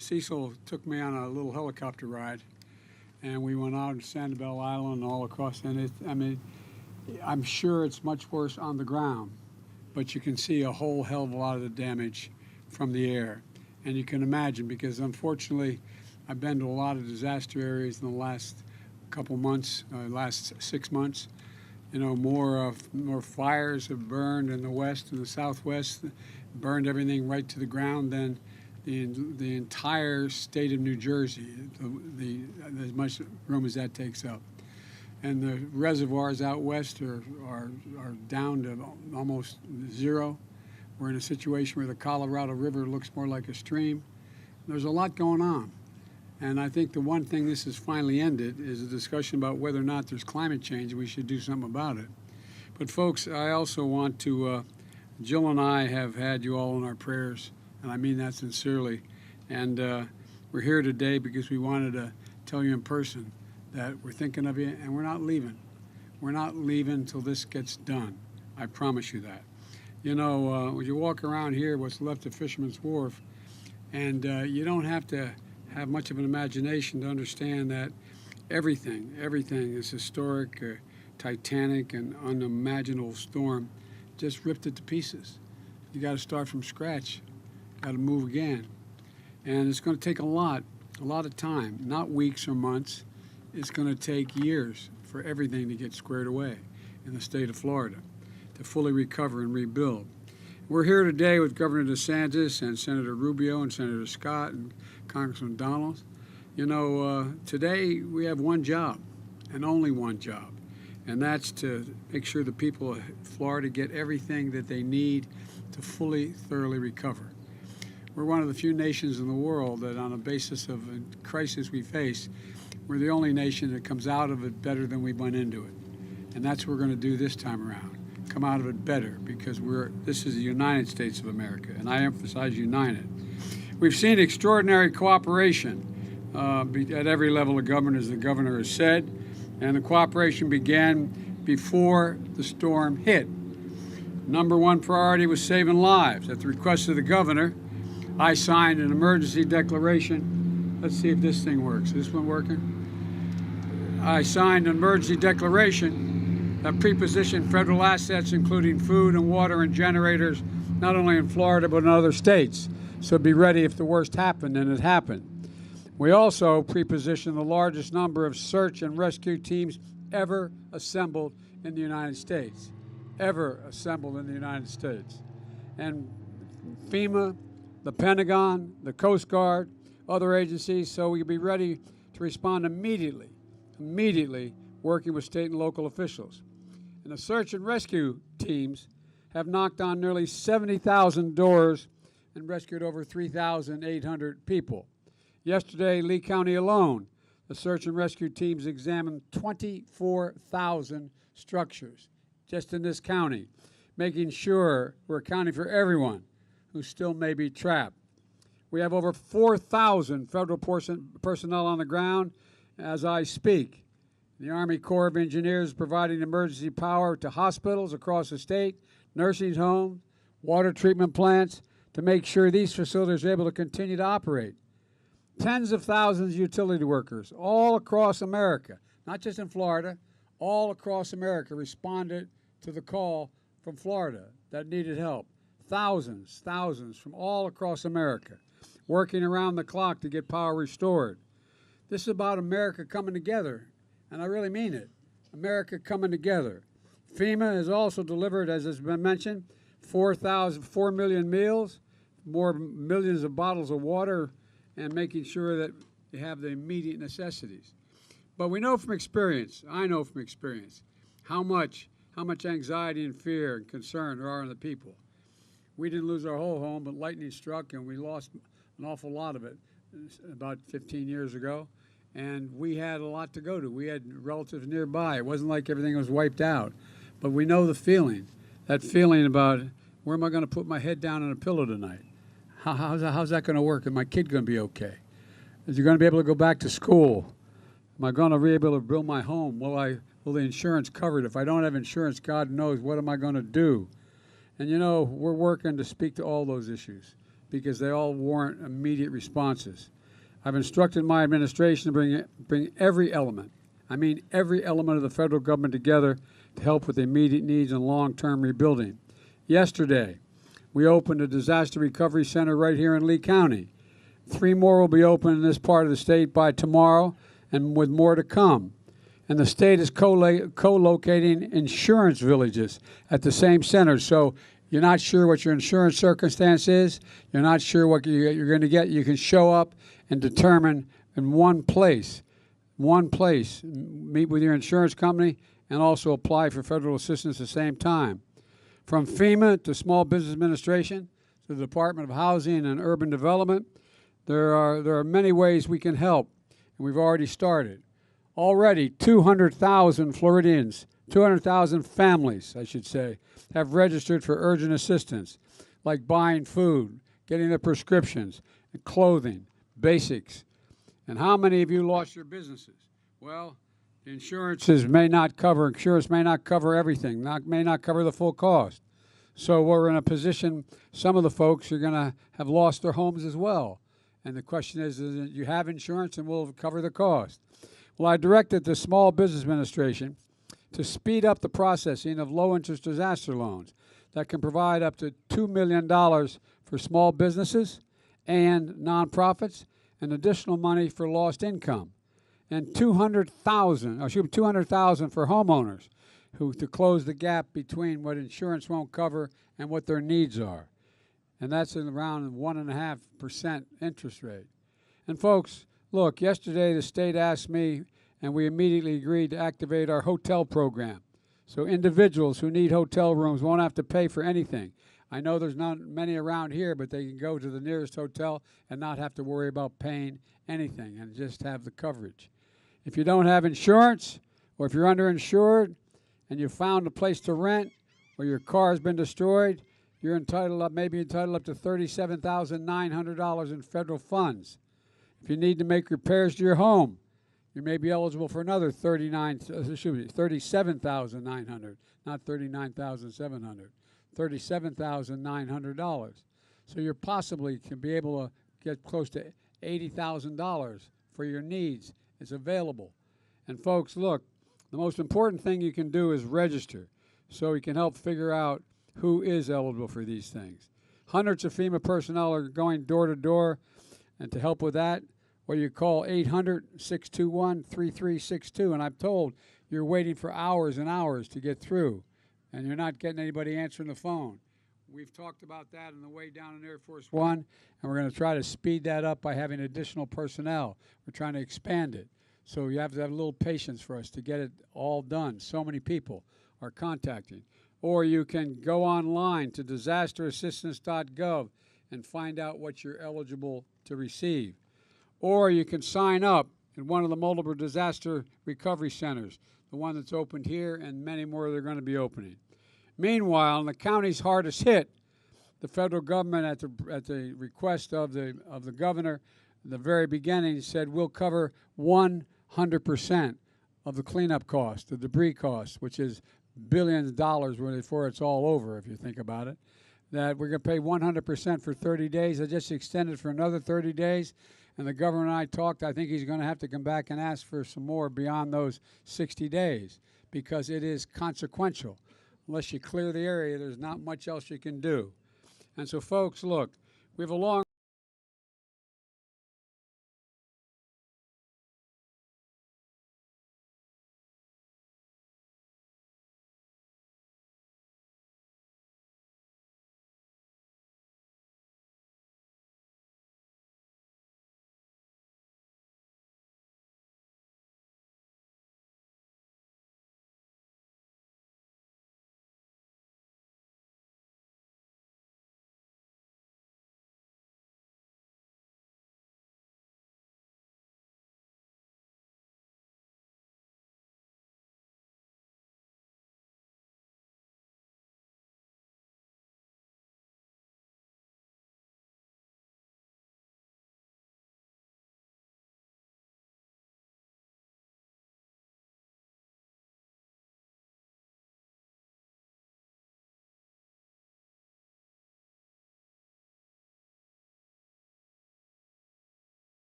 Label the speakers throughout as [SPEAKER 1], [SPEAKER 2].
[SPEAKER 1] Cecil took me on a little helicopter ride, and we went out to Sanibel Island and all across. And I'm sure it's much worse on the ground, but you can see a whole hell of a lot of the damage from the air. And you can imagine, because unfortunately, I've been to a lot of disaster areas in the last couple months, last 6 months. More fires have burned in the west and the southwest, burned everything right to the ground than the entire state of New Jersey, as much room as that takes up. And the reservoirs out west are down to almost zero. We're in a situation where the Colorado River looks more like a stream. There's a lot going on. And I think the one thing this has finally ended is a discussion about whether or not there's climate change and we should do something about it. But folks, I also want to, Jill and I have had you all in our prayers, and I mean that sincerely. And we're here today because we wanted to tell you in person that we're thinking of you and we're not leaving. We're not leaving until this gets done. I promise you that. When you walk around here, what's left of Fisherman's Wharf, and you don't have to have much of an imagination to understand that everything is historic, titanic, and unimaginable storm just ripped it to pieces. You got to start from scratch, got to move again. And it's going to take a lot of time, not weeks or months. It's going to take years for everything to get squared away in the state of Florida, to fully recover and rebuild. We're here today with Governor DeSantis and Senator Rubio and Senator Scott and Congressman Donald. Today we have one job, and only one job, and that's to make sure the people of Florida get everything that they need to fully, thoroughly recover. We're one of the few nations in the world that, on the basis of a crisis we face, we're the only nation that comes out of it better than we went into it. And that's what we're going to do this time around. Come out of it better, because this is the United States of America, and I emphasize united. We've seen extraordinary cooperation at every level of government, as the governor has said, and the cooperation began before the storm hit. Number one priority was saving lives. At the request of the governor, I signed an emergency declaration. Let's see if this thing works. Is this one working? I signed an emergency declaration that prepositioned federal assets, including food and water and generators, not only in Florida but in other states. So be ready if the worst happened, and it happened. We also prepositioned the largest number of search and rescue teams ever assembled in the United States. Ever assembled in the United States. And FEMA, the Pentagon, the Coast Guard, other agencies, so we can be ready to respond immediately, working with state and local officials. And the search and rescue teams have knocked on nearly 70,000 doors and rescued over 3,800 people. Yesterday, Lee County alone, the search and rescue teams examined 24,000 structures just in this county, making sure we're accounting for everyone who still may be trapped. We have over 4,000 federal personnel on the ground as I speak. The Army Corps of Engineers is providing emergency power to hospitals across the state, nursing homes, water treatment plants, to make sure these facilities are able to continue to operate. Tens of thousands of utility workers all across America, not just in Florida, all across America responded to the call from Florida that needed help. Thousands from all across America, working around the clock to get power restored. This is about America coming together, and I really mean it. America coming together. FEMA has also delivered, as has been mentioned, 4 million meals, more millions of bottles of water, and making sure that they have the immediate necessities. But we know from experience, I know from experience, how much anxiety and fear and concern there are in the people. We didn't lose our whole home, but lightning struck, and we lost an awful lot of it about 15 years ago. And we had a lot to go to. We had relatives nearby. It wasn't like everything was wiped out. But we know the feeling, that feeling about, where am I going to put my head down on a pillow tonight? How's that going to work? Is my kid going to be okay? Is he going to be able to go back to school? Am I going to be able to build my home? Will the insurance cover it? If I don't have insurance, God knows, what am I going to do? And we're working to speak to all those issues. because they all warrant immediate responses. I've instructed my administration to bring every element, I mean every element of the federal government together to help with the immediate needs and long-term rebuilding. Yesterday, we opened a disaster recovery center right here in Lee County. 3 more will be open in this part of the state by tomorrow, and with more to come. And the state is co-locating insurance villages at the same center. So you're not sure what your insurance circumstance is, you're not sure what you're going to get, you can show up and determine in one place, meet with your insurance company, and also apply for federal assistance at the same time. From FEMA to Small Business Administration to the Department of Housing and Urban Development, there are many ways we can help, and we've already started. Already, 200,000 Floridians, 200,000 families, I should say, have registered for urgent assistance, like buying food, getting their prescriptions, and clothing, basics. And how many of you lost your businesses? Well, insurance may not cover everything, may not cover the full cost. So we're in a position, some of the folks are going to have lost their homes as well. And the question is you have insurance and we'll cover the cost. Well, I directed the Small Business Administration to speed up the processing of low-interest disaster loans that can provide up to $2 million for small businesses and nonprofits and additional money for lost income, and 200,000 for homeowners to close the gap between what insurance won't cover and what their needs are. And that's in around 1.5% interest rate. And folks, look, yesterday the state asked me, and we immediately agreed to activate our hotel program. So individuals who need hotel rooms won't have to pay for anything. I know there's not many around here, but they can go to the nearest hotel and not have to worry about paying anything and just have the coverage. If you don't have insurance, or if you're underinsured and you found a place to rent, or your car has been destroyed, you're maybe entitled up to $37,900 in federal funds. If you need to make repairs to your home, you may be eligible for another $37,900, not $39,700, $37,900. So you possibly can be able to get close to $80,000 for your needs. It's available. And folks, look, the most important thing you can do is register so we can help figure out who is eligible for these things. Hundreds of FEMA personnel are going door to door, and to help with that, or you call 800-621-3362, and I'm told you're waiting for hours and hours to get through, and you're not getting anybody answering the phone. We've talked about that on the way down in Air Force One, and we're going to try to speed that up by having additional personnel. We're trying to expand it. So you have to have a little patience for us to get it all done. So many people are contacting. Or you can go online to disasterassistance.gov and find out what you're eligible to receive. Or you can sign up at one of the multiple disaster recovery centers, the one that's opened here and many more that are going to be opening. Meanwhile, in the counties hardest hit, the federal government, at the request of the governor, in the very beginning, said we'll cover 100% of the cleanup cost, the debris cost, which is billions of dollars before it's all over, if you think about it. That we're going to pay 100% for 30 days. I just extended for another 30 days. And the governor and I talked. I think he's going to have to come back and ask for some more beyond those 60 days because it is consequential. Unless you clear the area, there's not much else you can do. And so, folks, look, we have a long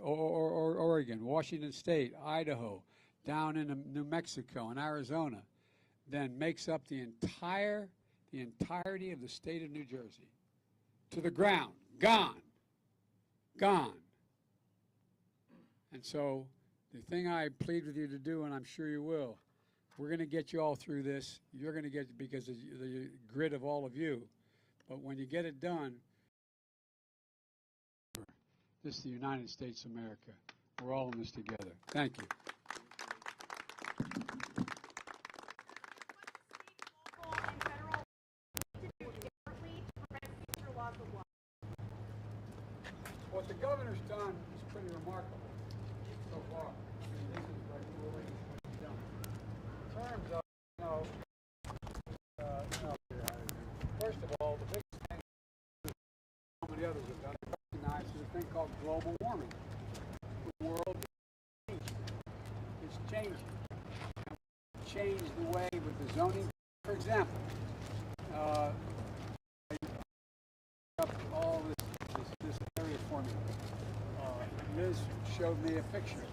[SPEAKER 1] Oregon, Washington State, Idaho, down into New Mexico and Arizona, then makes up the entirety of the state of New Jersey. To the ground, gone, gone. And so the thing I plead with you to do, and I'm sure you will, we're going to get you all through this. You're going to get, because of the grit of all of you. But when you get it done, this is the United States of America. We're all in this together. Thank you. What the governor's done is pretty remarkable so far. I mean, this is like what he's done. In terms of, first of all, the biggest thing so many others have done is recognize a thing called global warming. The world is changing. It's changing. Changed the way with the zoning. For example, all this area for me. Liz showed me a picture.